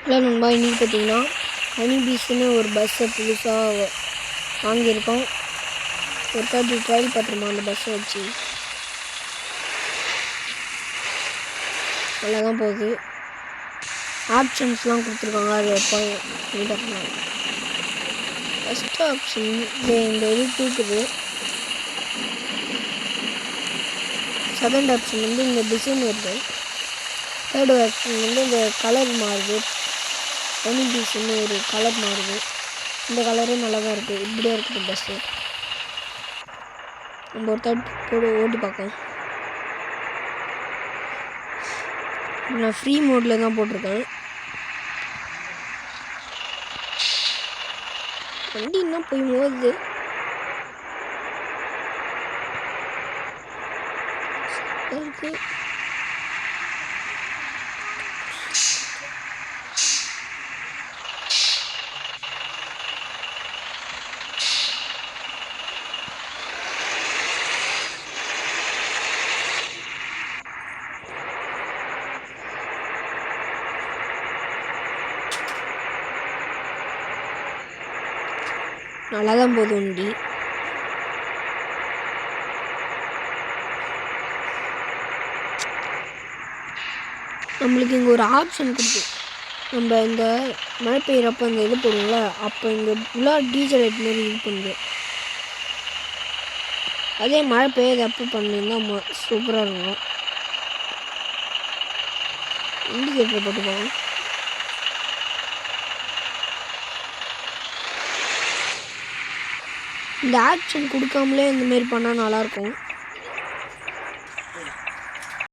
Hello நண்பா, இன்றைக்கி பார்த்தீங்கன்னா ஹனி பீஸ்ன்னு ஒரு பஸ்ஸை புதுசாக வாங்கியிருக்கோம். ஒரு தாட்டி ட்ரையல் பார்த்துருமா அந்த பஸ்ஸை வச்சு. நல்லா தான் போகுது. ஆப்ஷன்ஸ்லாம் கொடுத்துருக்காங்க. அது எப்போ இது பண்ணலாம். ஃபஸ்ட் ஆப்ஷன் இந்த இது தூக்குது. செகண்ட் ஆப்ஷன் வந்து இந்த டிசைன் வருது. தேர்டு ஆப்ஷன் வந்து இந்த கலர் மாறுது. ஹனி பீஸ்ன்னு ஒரு கலர் மாறுது. இந்த கலரே நல்லா தான் இருக்குது. இப்படியே இருக்குது பஸ்ஸு. நம்ம ஒரு தாட்டி ஓட்டி பார்க்கலாம். நான் ஃப்ரீ மோடில் தான் போட்டிருக்கேன். வண்டி இன்னும் போய் மோதுது. இருக்கு. நல்லா தான் போகுது வண்டி. நம்மளுக்கு இங்கே ஒரு ஆப்ஷன் கொடுத்து, நம்ம இந்த மழை பெய்கிறப்ப இந்த இது போடுவோம்ல, அப்போ இங்கே ஃபுல்லாக டீசல் லைட் மாரி இது பண்ணுது. அதே மழை பெய்யுது அப்போ பண்ணியிருந்தா சூப்பராக இருக்கும். இண்டிகேட்டர் போட்டுக்கோங்க. இந்த ஆப்ஷன் கொடுக்காமலே இந்தமாரி பண்ணால் நல்லாயிருக்கும்.